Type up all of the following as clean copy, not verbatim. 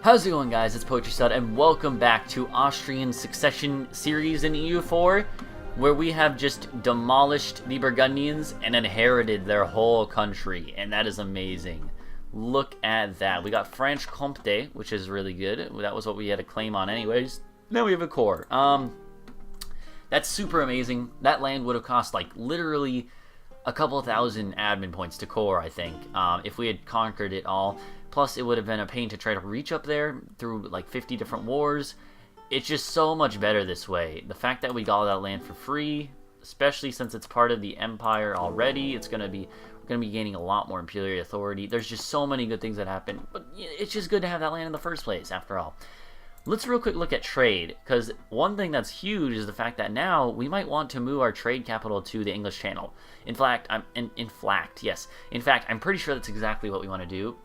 How's it going, guys? It's Poetry Stud, and welcome back to Austrian Succession series in EU4, where we have just demolished the Burgundians and inherited their whole country, and that is amazing. Look at that. We got Franche-Comté, which is really good. That was what we had a claim on anyways. Now we have a core. That's super amazing. That land would have cost, like, literally a couple thousand admin points to core, I think, if we had conquered it all. Plus, it would have been a pain to try to reach up there through, like, 50 different wars. It's just so much better this way. The fact that we got all that land for free, especially since it's part of the Empire already, we're gonna be gaining a lot more Imperial authority. There's just so many good things that happen, but it's just good to have that land in the first place, after all. Let's real quick look at trade, because one thing that's huge is the fact that now we might want to move our trade capital to the English Channel. In fact, I'm pretty sure that's exactly what we want to do.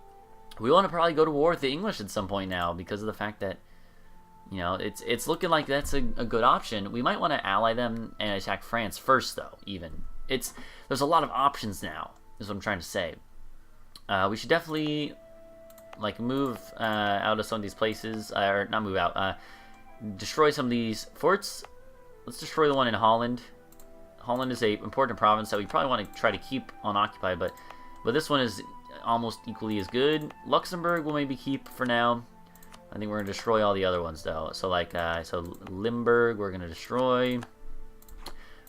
We want to probably go to war with the English at some point now, because of the fact that, you know, it's looking like that's a good option. We might want to ally them and attack France first, though, even. There's a lot of options now, is what I'm trying to say. We should definitely, like, move out of some of these places, or not move out, destroy some of these forts. Let's destroy the one in Holland. Holland is a important province that we probably want to try to keep unoccupied, but this one is almost equally as good. Luxembourg we'll maybe keep for now. I think we're gonna destroy all the other ones though. So like Limburg we're gonna destroy.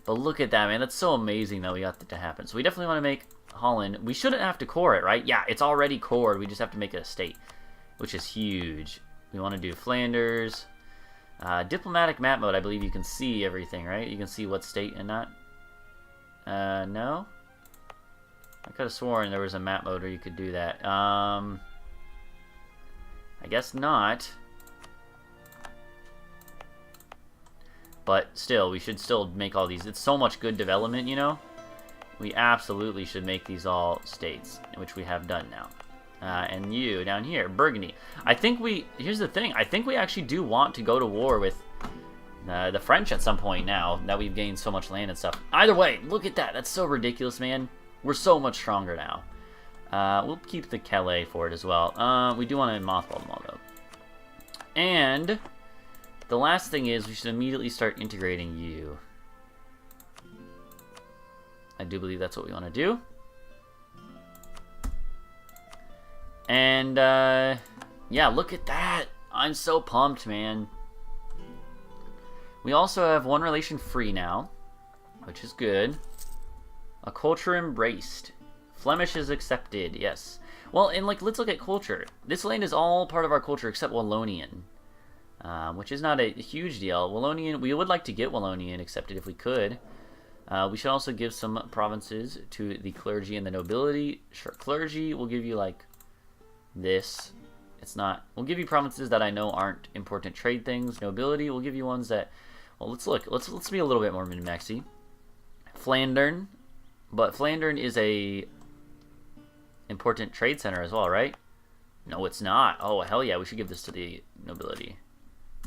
But look at that, man. That's so amazing that we got that to happen. So we definitely want to make Holland. We shouldn't have to core it, right? Yeah, it's already cored. We just have to make it a state, which is huge. We want to do Flanders. Diplomatic map mode, I believe you can see everything, right? You can see what state and not. No? I could have sworn there was a map mode where you could do that. I guess not. But still, we should still make all these. It's so much good development, you know? We absolutely should make these all states, which we have done now. And you, down here, Burgundy. Here's the thing, I think we actually do want to go to war with the French at some point now, that we've gained so much land and stuff. Either way, look at that, that's so ridiculous, man. We're so much stronger now. We'll keep the Calais fort as well. We do want to mothball them all, though. And the last thing is we should immediately start integrating you. I do believe that's what we want to do. And, yeah, look at that. I'm so pumped, man. We also have one relation free now, which is good. A culture embraced. Flemish is accepted, yes. Well, and, like, let's look at culture. This land is all part of our culture except Wallonian, which is not a huge deal. Wallonian, we would like to get Wallonian accepted if we could. We should also give some provinces to the clergy and the nobility. Sure, clergy will give you, like, this. It's not. We'll give you provinces that I know aren't important trade things. Nobility, we'll give you ones that. Well, let's look. Let's be a little bit more min-maxy. Flandern, but Flandern is a important trade center as well, right? No, it's not. Oh hell yeah, we should give this to the nobility.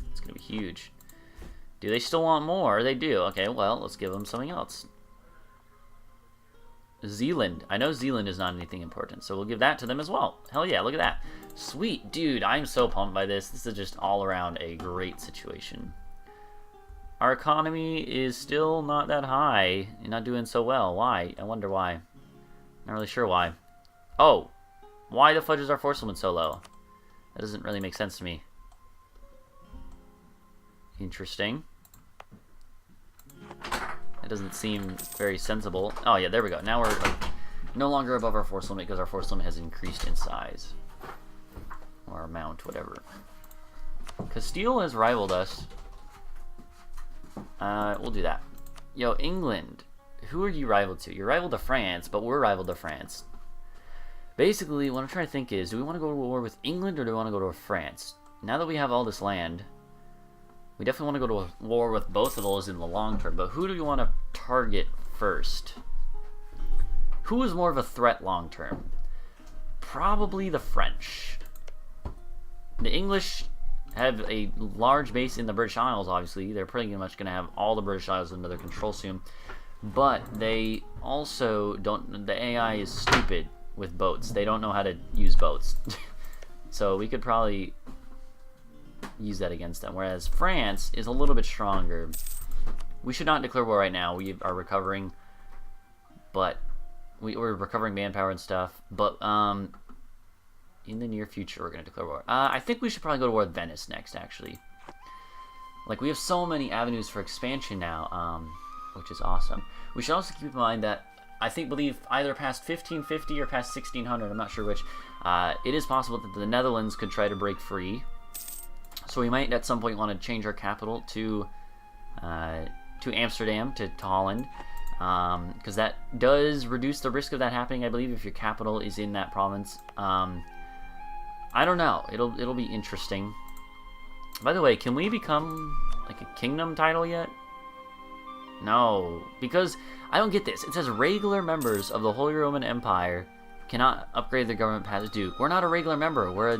It's gonna be huge. Do they still want more? They do. Okay, well, let's give them something else. Zealand. I know Zealand is not anything important, so we'll give that to them as well. Hell yeah, look at that. Sweet, dude, I'm so pumped by this. This is just all around a great situation. Our economy is still not that high. You're not doing so well. Why? I wonder why. Not really sure why. Oh, why the fudge is our forcewoman so low? That doesn't really make sense to me. Interesting. It doesn't seem very sensible. Oh yeah, there we go. Now we're like, no longer above our force limit because our force limit has increased in size. Or amount, whatever. Castile has rivaled us. We'll do that. Yo, England. Who are you rivaled to? You're rivaled to France, but we're rivaled to France. Basically, what I'm trying to think is, do we want to go to war with England or do we want to go to France? Now that we have all this land, we definitely want to go to a war with both of those in the long term, but who do we want to target first? Who is more of a threat long term? Probably the French. The English have a large base in the British Isles, obviously. They're pretty much going to have all the British Isles under their control soon. But they also don't... The AI is stupid with boats. They don't know how to use boats. So we could probably use that against them. Whereas France is a little bit stronger. We should not declare war right now. We are recovering, but we're recovering manpower and stuff. But in the near future, we're going to declare war. I think we should probably go to war with Venice next, actually. Like, we have so many avenues for expansion now, which is awesome. We should also keep in mind that I believe either past 1550 or past 1600, I'm not sure which, it is possible that the Netherlands could try to break free. So we might at some point want to change our capital to Amsterdam, to Holland, because that does reduce the risk of that happening, I believe, if your capital is in that province. I don't know. It'll be interesting. By the way, can we become like a kingdom title yet? No, because I don't get this. It says regular members of the Holy Roman Empire cannot upgrade their government past Duke. We're not a regular member. We're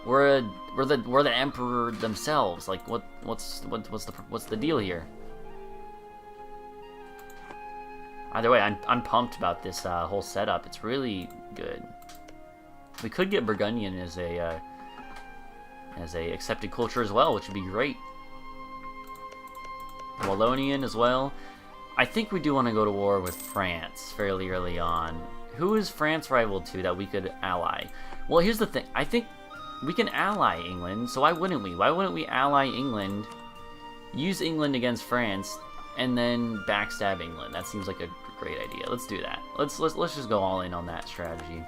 the emperor themselves. Like, what's the deal here? Either way, I'm pumped about this whole setup. It's really good. We could get Burgundian as a accepted culture as well, which would be great. Wallonian as well. I think we do want to go to war with France fairly early on. Who is France rival to that we could ally? Well, here's the thing. I think we can ally England, so why wouldn't we? Why wouldn't we ally England, use England against France, and then backstab England? That seems like a great idea. Let's do that. Let's just go all in on that strategy.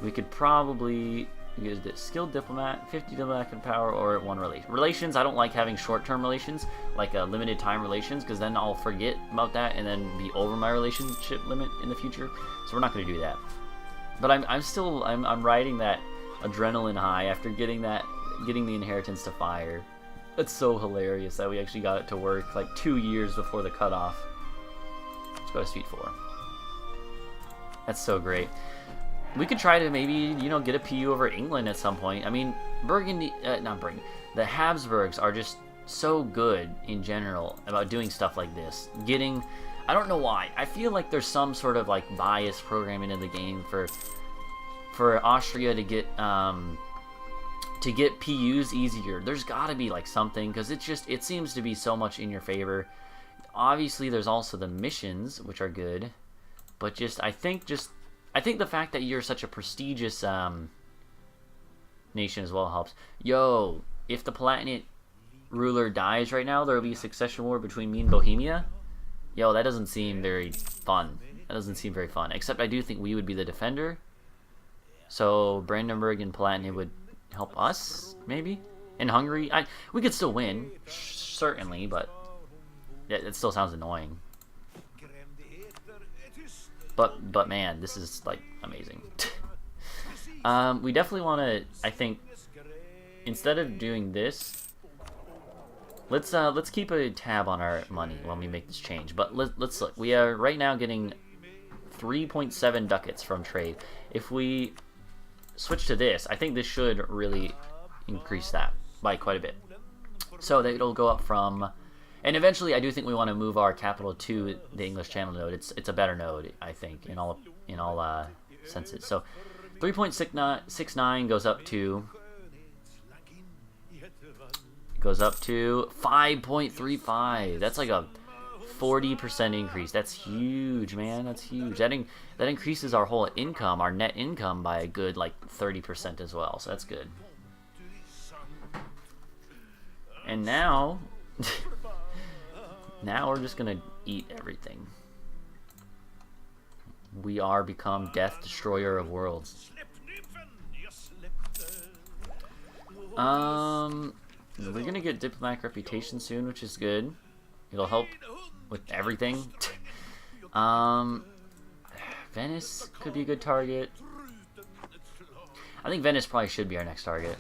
We could probably use the skilled diplomat, 50 diplomatic power, or 1 relation. Relations, I don't like having short-term relations, like limited time relations, because then I'll forget about that and then be over my relationship limit in the future. So we're not going to do that. But I'm riding that adrenaline high after getting the inheritance to fire. It's so hilarious that we actually got it to work like 2 years before the cutoff. Let's go to speed 4. That's so great. We could try to maybe, get a PU over England at some point. I mean, the Habsburgs are just so good in general about doing stuff like this. I don't know why. I feel like there's some sort of like bias programming in the game for Austria to get PUs easier. There's got to be like something, because it seems to be so much in your favor. Obviously, there's also the missions, which are good, but I think the fact that you're such a prestigious nation as well helps. Yo, if the Palatinate ruler dies right now, there will be a succession war between me and Bohemia. Yo, that doesn't seem very fun. Except I do think we would be the defender. So Brandenburg and Palatinate would help us, maybe? In Hungary? We could still win, certainly, but it still sounds annoying. But man, this is like amazing. We definitely want to, I think, instead of doing this, let's keep a tab on our money when we make this change. But let's look. We are right now getting 3.7 ducats from trade. If we switch to this, I think this should really increase that by quite a bit. So that it'll go up from. And eventually, I do think we want to move our capital to the English Channel node. It's a better node, I think, in all senses. So, 3.69 goes up to 5.35. That's like a 40% increase. That's huge, man. That's huge. That increases our whole income, our net income, by a good like 30% as well. So that's good. And now. Now we're just gonna eat everything. We are become death destroyer of worlds. We're gonna get diplomatic reputation soon, which is good. It'll help with everything. Venice could be a good target. I think Venice probably should be our next target.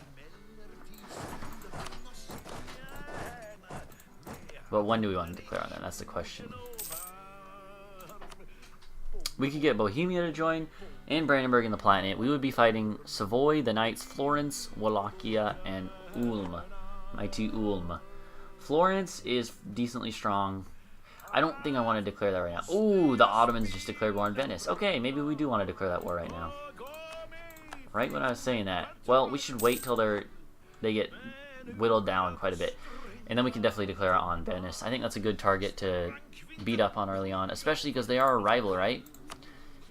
But when do we want to declare on them? That's the question. We could get Bohemia to join, and Brandenburg and the Palatinate. We would be fighting Savoy, the Knights, Florence, Wallachia, and Ulm. Mighty Ulm. Florence is decently strong. I don't think I want to declare that right now. Ooh, the Ottomans just declared war on Venice. Okay, maybe we do want to declare that war right now. Right when I was saying that. Well, we should wait till they're they get whittled down quite a bit. And then we can definitely declare on Venice. I think that's a good target to beat up on early on, especially because they are a rival, right?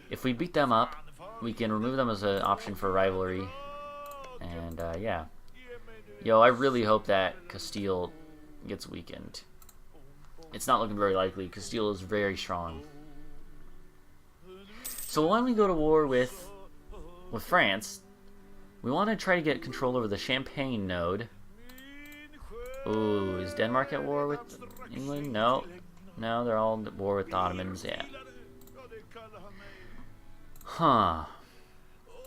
If we beat them up, we can remove them as an option for rivalry. And, yeah. Yo, I really hope that Castile gets weakened. It's not looking very likely. Castile is very strong. So when we go to war with France, we want to try to get control over the Champagne node. Ooh, is Denmark at war with England? No. No, they're all at war with the Ottomans, yeah. Huh.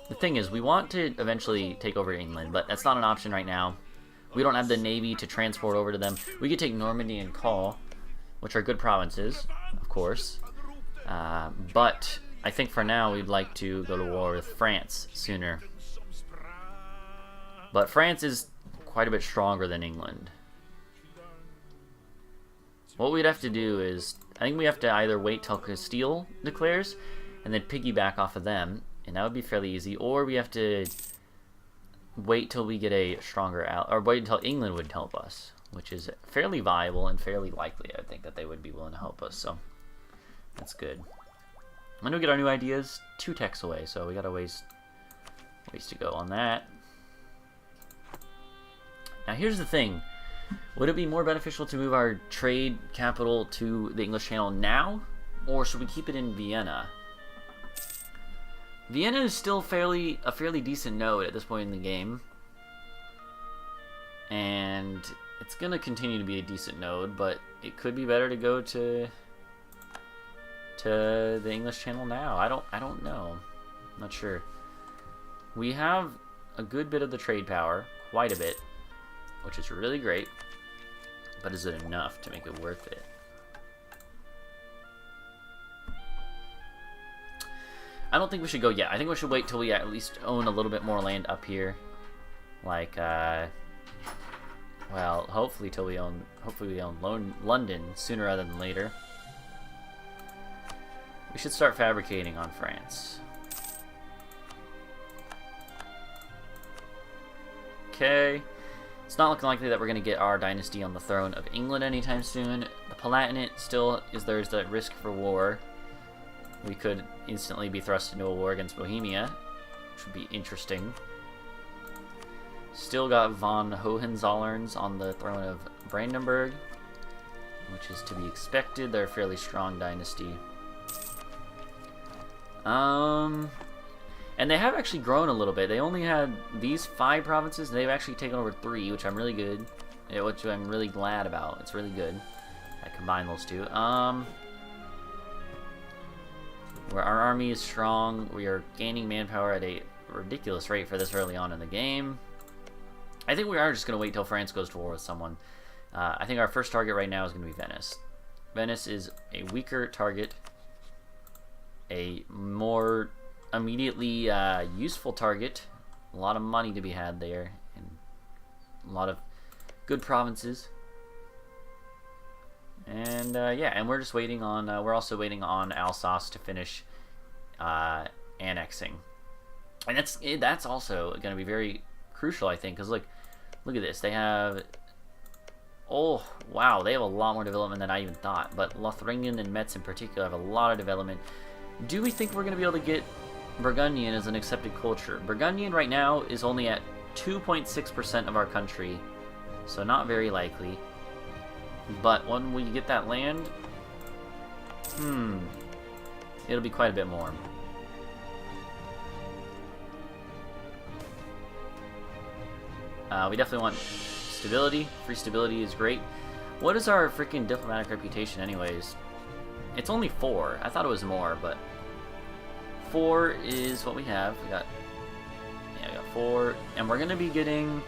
The thing is, we want to eventually take over England, but that's not an option right now. We don't have the navy to transport over to them. We could take Normandy and Caen, which are good provinces, of course. But I think for now we'd like to go to war with France sooner. But France is quite a bit stronger than England. What we'd have to do is, I think we have to either wait till Castile declares and then piggyback off of them, and that would be fairly easy, or we have to wait till we get a stronger or wait until England would help us, which is fairly viable and fairly likely. I think that they would be willing to help us, so that's good. When do we get our new ideas? 2 techs away, so we got a ways to go on that. Now here's the thing. Would it be more beneficial to move our trade capital to the English Channel now, or should we keep it in Vienna? Vienna is still a fairly decent node at this point in the game, and it's gonna continue to be a decent node, but it could be better to go to the English Channel now. I don't know. I'm not sure. We have a good bit of the trade power, quite a bit, which is really great, but is it enough to make it worth it? I don't think we should go yet. I think we should wait till we at least own a little bit more land up here. Like, well, hopefully we own London sooner rather than later. We should start fabricating on France. Okay. It's not looking likely that we're going to get our dynasty on the throne of England anytime soon. The Palatinate still there's the risk for war. We could instantly be thrust into a war against Bohemia, which would be interesting. Still got von Hohenzollerns on the throne of Brandenburg, which is to be expected. They're a fairly strong dynasty. And they have actually grown a little bit. They only had these 5 provinces, and they've actually taken over 3, which I'm really which I'm really glad about. It's really good. I combine those two. Where our army is strong, we are gaining manpower at a ridiculous rate for this early on in the game. I think we are just going to wait till France goes to war with someone. I think our first target right now is going to be Venice. Venice is a weaker target, a more immediately useful target, a lot of money to be had there, and a lot of good provinces. And yeah, and we're just waiting on. We're also waiting on Alsace to finish annexing, and that's also going to be very crucial, I think, because look at this. They have, oh wow, they have a lot more development than I even thought. But Lothringen and Metz in particular have a lot of development. Do we think we're going to be able to get Burgundian as an accepted culture? Burgundian right now is only at 2.6% of our country, so not very likely. But when we get that land, it'll be quite a bit more. We definitely want stability. Free stability is great. What is our freaking diplomatic reputation anyways? It's only 4. I thought it was more, but 4 is what we have. We got 4, and we're gonna be getting,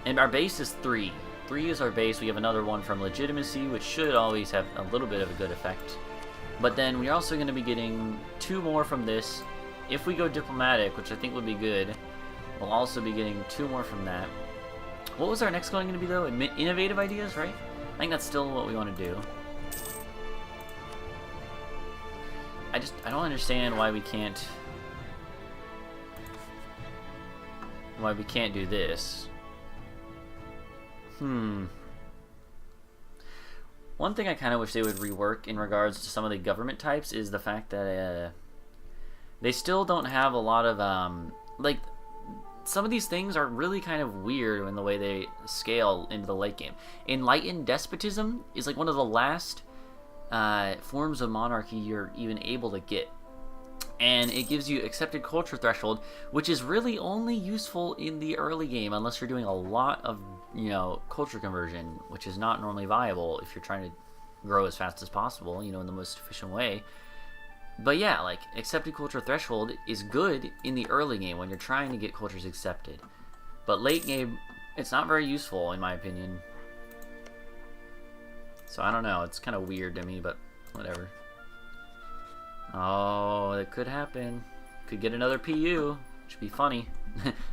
and our base is 3. 3 is our base. We have another one from legitimacy, which should always have a little bit of a good effect. But then we're also going to be getting 2 more from this. If we go diplomatic, which I think would be good, we'll also be getting 2 more from that. What was our next one going to be, though? Innovative ideas, right? I think that's still what we want to do. I don't understand why we can't do this. One thing I kind of wish they would rework in regards to some of the government types is the fact that they still don't have a lot of, like, some of these things are really kind of weird in the way they scale into the late game. Enlightened despotism is like one of the last forms of monarchy you're even able to get. And it gives you accepted culture threshold, which is really only useful in the early game unless you're doing a lot of, you know, culture conversion, which is not normally viable if you're trying to grow as fast as possible, you know, in the most efficient way. But yeah, like, accepted culture threshold is good in the early game when you're trying to get cultures accepted. But late game, it's not very useful, in my opinion. So I don't know, it's kind of weird to me, but whatever. Oh, it could happen. Could get another PU, which would be funny.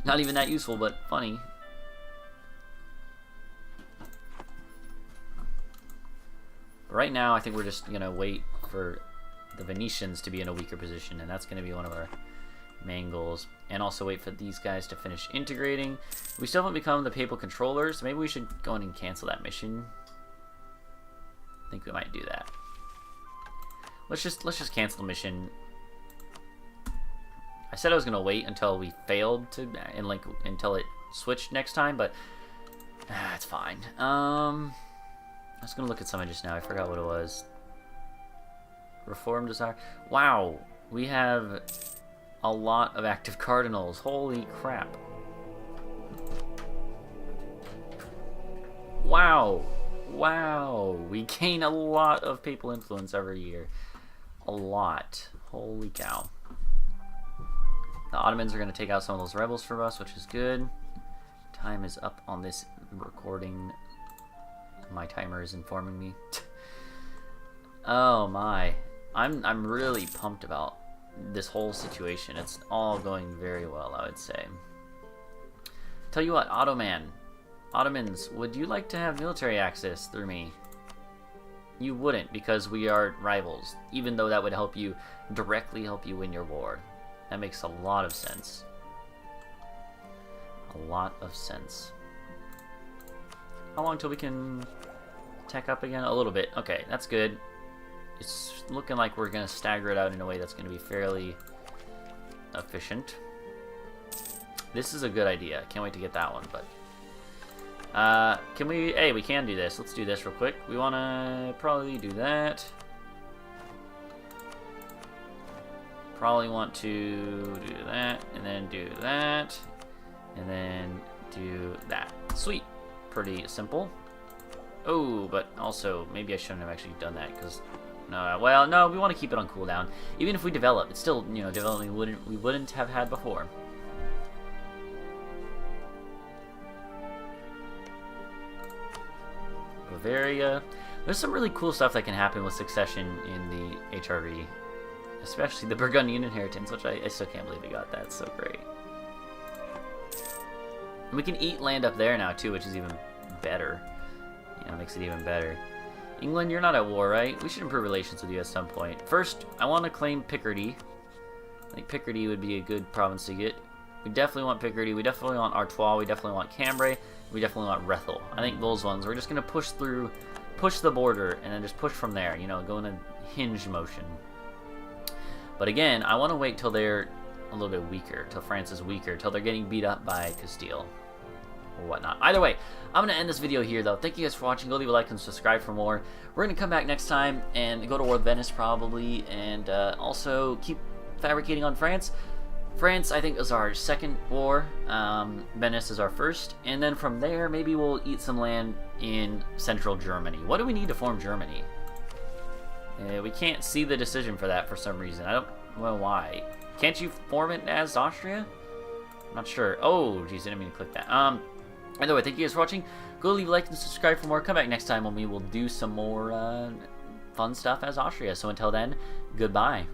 Not even that useful, but funny. But right now, I think we're just going to wait for the Venetians to be in a weaker position, and that's going to be one of our main goals. And also wait for these guys to finish integrating. We still haven't become the papal controllers, so maybe we should go in and cancel that mission. I think we might do that. Let's just cancel the mission. I said I was gonna wait until we failed to, and like until it switched next time, but it's fine. I was gonna look at something just now. I forgot what it was. Reform desire. Wow, we have a lot of active cardinals. Holy crap! Wow, wow, we gain a lot of papal influence every year. A lot. Holy cow. The Ottomans are going to take out some of those rebels for us, which is good. Time is up on this recording. My timer is informing me. Oh my. I'm really pumped about this whole situation. It's all going very well, I would say. Tell you what, Ottomans, would you like to have military access through me? You wouldn't, because we are rivals, even though that would help you, directly help you win your war. That makes a lot of sense. A lot of sense. How long till we can tech up again? A little bit. Okay, that's good. It's looking like we're going to stagger it out in a way that's going to be fairly efficient. This is a good idea. Can't wait to get that one, but... can we... Hey, we can do this. Let's do this real quick. We want to probably do that. Probably want to do that, and then do that, and then do that. Sweet. Pretty simple. Oh, but also, maybe I shouldn't have actually done that, because... No, well, no, we want to keep it on cooldown. Even if we develop, it's still, you know, development we wouldn't have had before. Bavaria. There's some really cool stuff that can happen with succession in the HRV. Especially the Burgundian inheritance, which I still can't believe we got that. It's so great. And we can eat land up there now, too, which is even better. You know, makes it even better. England, you're not at war, right? We should improve relations with you at some point. First, I want to claim Picardy. I think Picardy would be a good province to get. We definitely want Picardy. We definitely want Artois. We definitely want Cambrai. We definitely want Rethel. I think those ones, we're just going to push through, push the border, and then just push from there. You know, go in a hinge motion. But again, I want to wait till they're a little bit weaker, till France is weaker, till they're getting beat up by Castile. Or whatnot. Either way, I'm going to end this video here, though. Thank you guys for watching. Go leave a like and subscribe for more. We're going to come back next time and go to war with Venice, probably, and also keep fabricating on France. France, I think, is our second war. Venice is our first. And then from there, maybe we'll eat some land in central Germany. What do we need to form Germany? We can't see the decision for that for some reason. I don't know why. Can't you form it as Austria? I'm not sure. Oh, geez, I didn't mean to click that. Either way, thank you guys for watching. Go leave a like and subscribe for more. Come back next time when we will do some more fun stuff as Austria. So until then, goodbye.